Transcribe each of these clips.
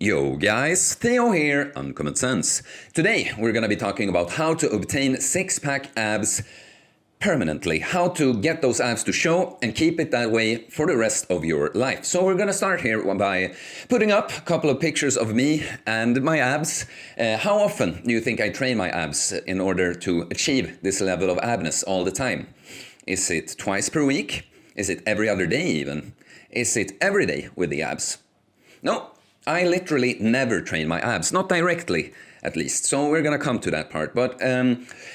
Yo guys, Theo here, Uncommon Sense. Today we're gonna be talking about how to obtain six-pack abs permanently, how to get those abs to show and keep it that way for the rest of your life. So we're gonna start here by putting up a couple of pictures of me and my abs. How often do you think I train my abs in order to achieve this level of abness all the time? Is it twice per week? Is it every other day even? Is it every day with the abs? No. I literally never train my abs, not directly at least, so we're gonna come to that part. But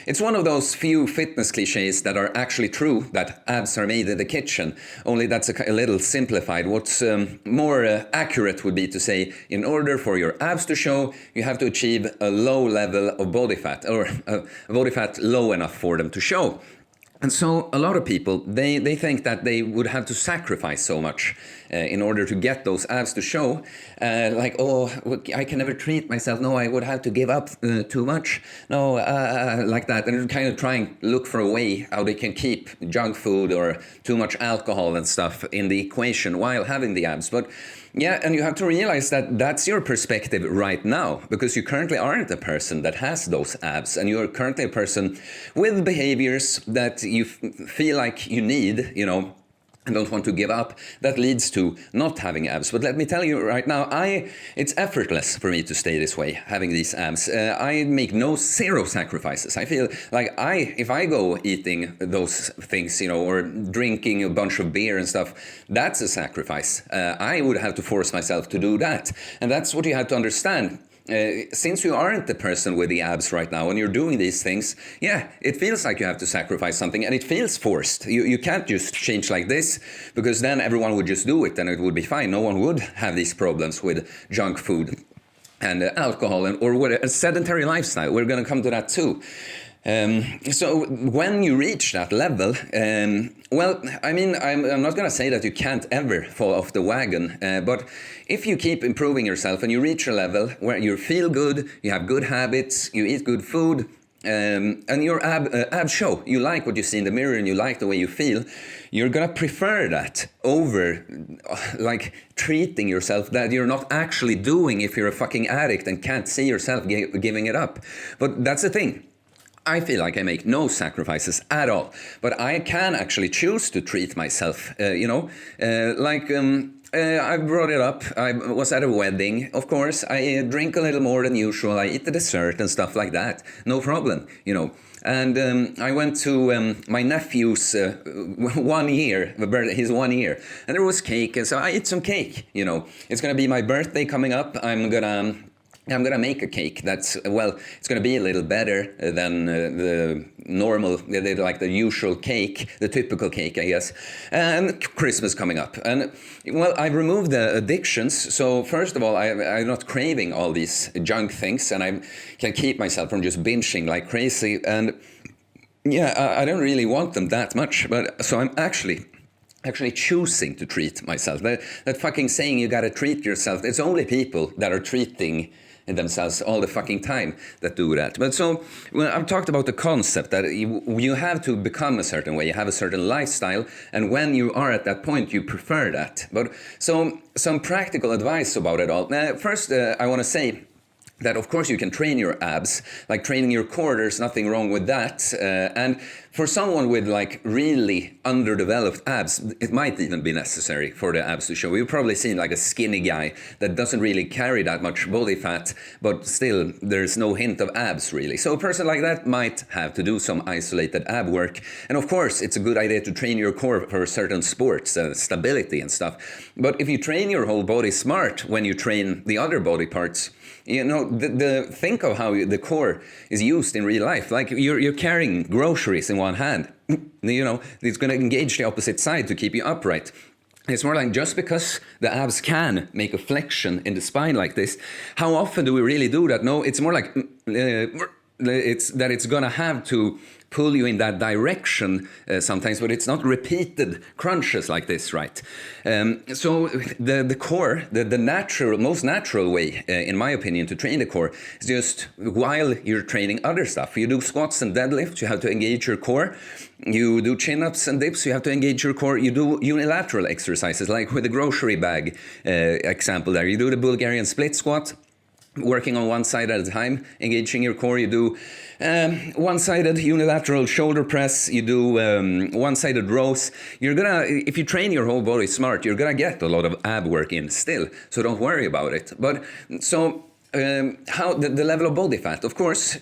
it's one of those few fitness cliches that are actually true, that abs are made in the kitchen, only that's a little simplified. What's more accurate would be to say, in order for your abs to show, you have to achieve a low level of body fat, or a body fat low enough for them to show. And so a lot of people, they think that they would have to sacrifice so much in order to get those abs to show. Like, oh, I can never treat myself. No, I would have to give up too much. No, like that. And kind of trying to look for a way how they can keep junk food or too much alcohol and stuff in the equation while having the abs. But yeah, and you have to realize that that's your perspective right now, because you currently aren't a person that has those abs, and you're currently a person with behaviors that you feel like you need, and don't want to give up, that leads to not having abs. But let me tell you right now, it's effortless for me to stay this way, having these abs. I make zero sacrifices. I feel like if I go eating those things, or drinking a bunch of beer and stuff, that's a sacrifice. I would have to force myself to do that. And that's what you have to understand. Since you aren't the person with the abs right now and you're doing these things, yeah, it feels like you have to sacrifice something, and it feels forced. You can't just change like this, because then everyone would just do it and it would be fine. No one would have these problems with junk food and alcohol or a sedentary lifestyle. We're going to come to that too. So when you reach that level, well, I mean, I'm not going to say that you can't ever fall off the wagon, but if you keep improving yourself and you reach a level where you feel good, you have good habits, you eat good food, and your abs show, you like what you see in the mirror and you like the way you feel, you're gonna prefer that over like treating yourself that you're not actually doing if you're a fucking addict and can't see yourself giving it up. But that's the thing. I feel like I make no sacrifices at all, but I can actually choose to treat myself, I brought it up. I was at a wedding, of course. I drink a little more than usual. I eat the dessert and stuff like that. No problem, And I went to my nephew's 1 year, his 1 year, and there was cake, and so I ate some cake, It's gonna be my birthday coming up. I'm gonna make a cake that's, it's gonna be a little better than the normal, like the usual cake, the typical cake, I guess. And Christmas coming up. And, I've removed the addictions. So first of all, I'm not craving all these junk things, and I can keep myself from just binging like crazy. And yeah, I don't really want them that much. But so I'm actually choosing to treat myself. That fucking saying you gotta treat yourself, it's only people that are treating themselves all the fucking time that do that. But so, I've talked about the concept that you have to become a certain way, you have a certain lifestyle, and when you are at that point, you prefer that. But so, some practical advice about it all. First, I want to say that of course you can train your abs, like training your core, there's nothing wrong with that. And for someone with like really underdeveloped abs, it might even be necessary for the abs to show. You've probably seen like a skinny guy that doesn't really carry that much body fat, but still there's no hint of abs really. So a person like that might have to do some isolated ab work. And of course, it's a good idea to train your core for certain sports, stability and stuff. But if you train your whole body smart when you train the other body parts, think of how the core is used in real life. Like you're carrying groceries in one hand. It's going to engage the opposite side to keep you upright. It's more like, just because the abs can make a flexion in the spine like this, how often do we really do that? No, it's more like it's going to have to pull you in that direction sometimes, but it's not repeated crunches like this, right? So the core, the natural, most natural way, in my opinion, to train the core is just while you're training other stuff. You do squats and deadlifts, you have to engage your core. You do chin-ups and dips, you have to engage your core. You do unilateral exercises, like with the grocery bag example there. You do the Bulgarian split squat, working on one side at a time, engaging your core. You do one-sided unilateral shoulder press. You do one-sided rows. You're gonna, if you train your whole body smart, you're gonna get a lot of ab work in still. So don't worry about it. But so how the level of body fat, of course,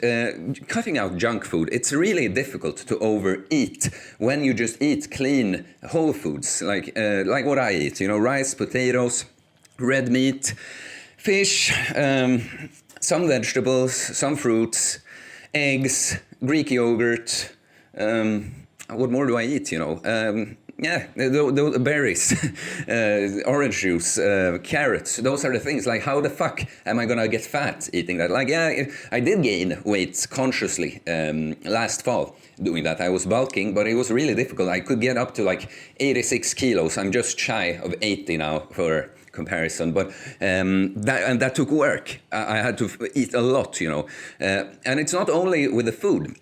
cutting out junk food, it's really difficult to overeat when you just eat clean whole foods, like what I eat, you know, rice, potatoes, red meat, fish, some vegetables, some fruits, eggs, Greek yogurt. What more do I eat, you know? Yeah, the berries, orange juice, carrots, those are the things. Like, how the fuck am I gonna get fat eating that? Like, yeah, I did gain weight consciously last fall doing that. I was bulking, but it was really difficult. I could get up to like 86 kilos. I'm just shy of 80 now for comparison, but that took work. I had to eat a lot, you know, and it's not only with the food.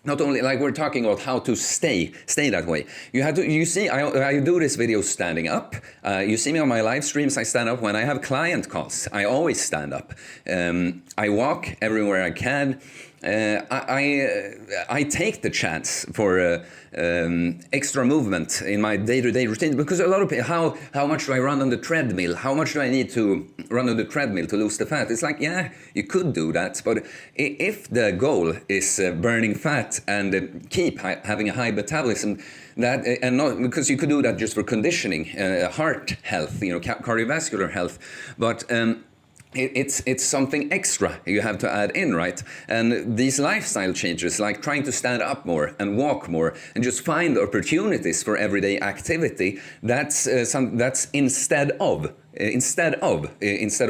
Not only, like, we're talking about how to stay that way. You have to, you see, I do this video standing up. You see me on my live streams, I stand up. When I have client calls, I always stand up. I walk everywhere I can. I take the chance for extra movement in my day-to-day routine, because a lot of people, how much do I run on the treadmill? How much do I need to run on the treadmill to lose the fat? It's like, yeah, you could do that, but if the goal is burning fat and keep having a high metabolism, that and not because you could do that just for conditioning, heart health, you know, cardiovascular health, but it's something extra you have to add in, right? And these lifestyle changes, like trying to stand up more and walk more and just find opportunities for everyday activity, that's instead of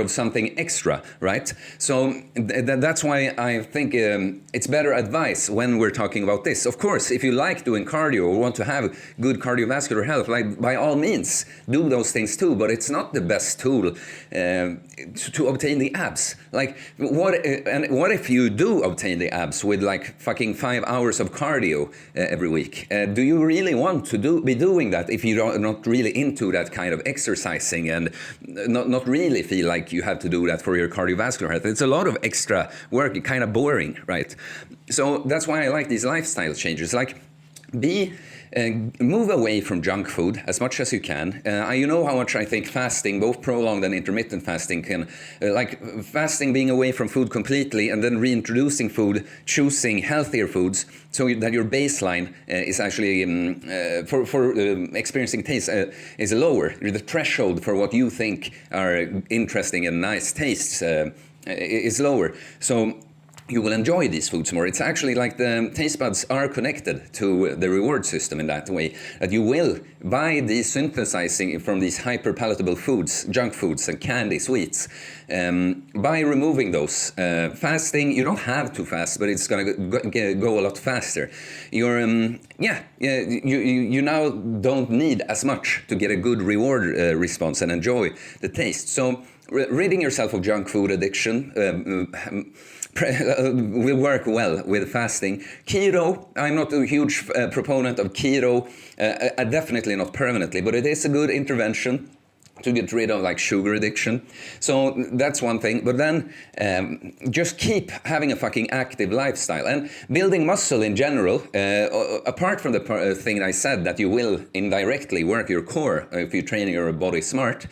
something extra, right? So that's why I think it's better advice when we're talking about this. Of course, if you like doing cardio or want to have good cardiovascular health, like, by all means, do those things too, but it's not the best tool to obtain the abs. Like, what if you do obtain the abs with like fucking 5 hours of cardio every week? Do you really want to be doing that if you're not really into that kind of exercising and not really feel like you have to do that for your cardiovascular health? It's a lot of extra work, kind of boring, right? So that's why I like these lifestyle changes. Like, move away from junk food as much as you can. You know how much I think fasting, both prolonged and intermittent fasting, can, like fasting, being away from food completely and then reintroducing food, choosing healthier foods, so that your baseline is actually, for experiencing taste, is lower. The threshold for what you think are interesting and nice tastes is lower. So you will enjoy these foods more. It's actually like the taste buds are connected to the reward system in that way, that you will, by these synthesizing from these hyper palatable foods, junk foods and candy, sweets, by removing those, fasting, you don't have to fast, but it's gonna go a lot faster. You're, you now don't need as much to get a good reward response and enjoy the taste. So ridding yourself of junk food addiction will work well with fasting. Keto, I'm not a huge proponent of keto, definitely not permanently, but it is a good intervention to get rid of like sugar addiction. So that's one thing. But then just keep having a fucking active lifestyle and building muscle in general. Apart from the thing I said that you will indirectly work your core if you're training your body smart.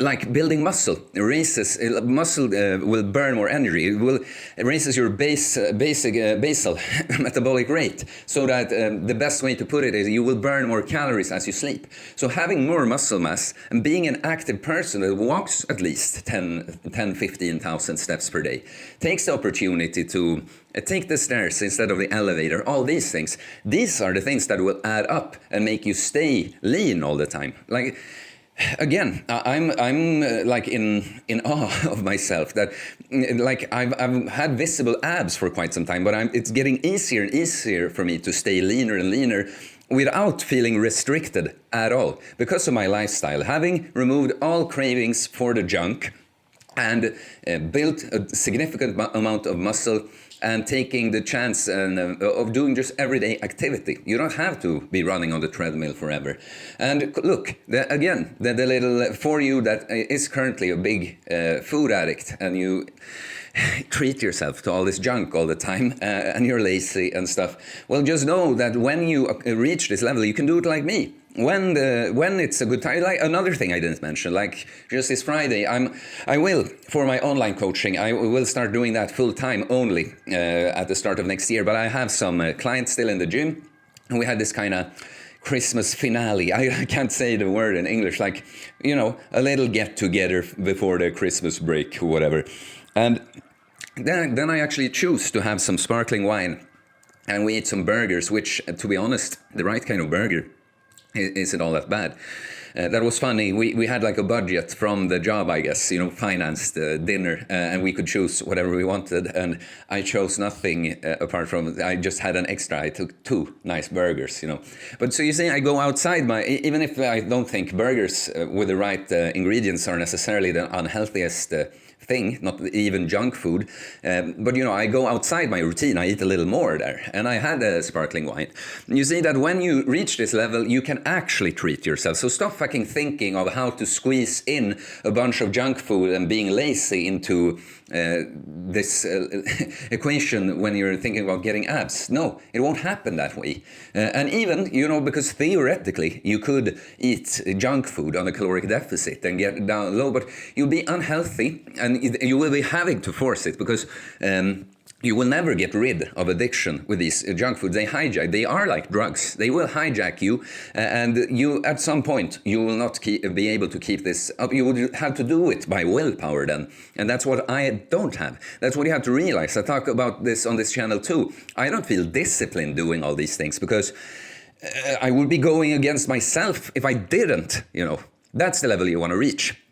Like building muscle raises muscle will burn more energy. It raises your basal metabolic rate, so that the best way to put it is you will burn more calories as you sleep. So having more muscle mass and being an active person that walks at least 15,000 steps per day, takes the opportunity to take the stairs instead of the elevator, all these things. These are the things that will add up and make you stay lean all the time. Like, Again, I'm like in awe of myself that like I've had visible abs for quite some time, but it's getting easier and easier for me to stay leaner and leaner without feeling restricted at all because of my lifestyle, having removed all cravings for the junk and built a significant amount of muscle and taking the chance of doing just everyday activity. You don't have to be running on the treadmill forever. And look, again, the little for you that is currently a big food addict and you treat yourself to all this junk all the time and you're lazy and stuff. Well, just know that when you reach this level, you can do it like me. When it's a good time, like another thing I didn't mention, like just this Friday, I will for my online coaching, I will start doing that full time only at the start of next year. But I have some clients still in the gym, and we had this kind of Christmas finale. I can't say the word in English, like a little get together before the Christmas break or whatever, and then I actually choose to have some sparkling wine, and we eat some burgers, which, to be honest, the right kind of burger isn't all that bad. That was funny. We had like a budget from the job, I guess, financed dinner, and we could choose whatever we wanted. And I chose nothing apart from, I just had an extra. I took 2 nice burgers, But so you see, I go outside even if I don't think burgers with the right ingredients are necessarily the unhealthiest thing, not even junk food. But I go outside my routine, I eat a little more there. And I had a sparkling wine. You see that when you reach this level, you can actually treat yourself. So stop fucking thinking of how to squeeze in a bunch of junk food and being lazy into this equation when you're thinking about getting abs. No, it won't happen that way. And even, because theoretically you could eat junk food on a caloric deficit and get down low, but you'll be unhealthy and you will be having to force it because you will never get rid of addiction with these junk foods. They are like drugs. They will hijack you, and you, at some point, you will not be able to keep this up. You would have to do it by willpower then, and that's what I don't have. That's what you have to realize. I talk about this on this channel too. I don't feel disciplined doing all these things because I would be going against myself if I didn't, That's the level you want to reach.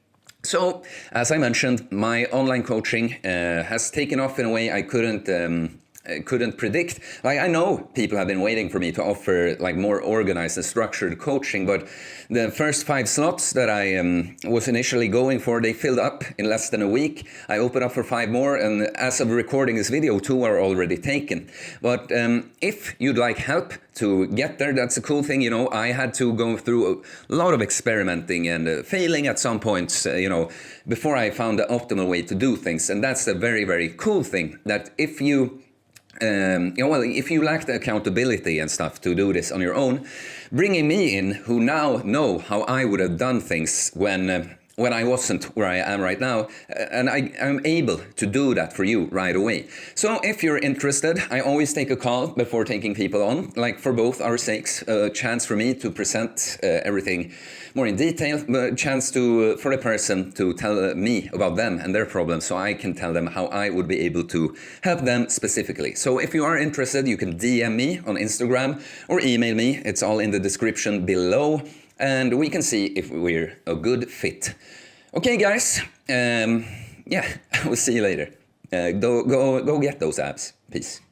So, as I mentioned, my online coaching has taken off in a way I couldn't predict. Like, I know people have been waiting for me to offer like more organized and structured coaching, but the first 5 slots that I was initially going for, they filled up in less than a week. I opened up for 5 more, and as of recording this video, 2 are already taken. But if you'd like help to get there, that's a cool thing. I had to go through a lot of experimenting and failing at some points, before I found the optimal way to do things. And that's a very, very cool thing, that if you if you lack the accountability and stuff to do this on your own, bringing me in, who now know how I would have done things when I wasn't where I am right now, and I'm able to do that for you right away. So if you're interested, I always take a call before taking people on, like for both our sakes, a chance for me to present everything more in detail, but a chance for the person to tell me about them and their problems, so I can tell them how I would be able to help them specifically. So if you are interested, you can DM me on Instagram or email me. It's all in the description below. And we can see if we're a good fit. Okay, guys. Yeah, we'll see you later. Go get those abs. Peace.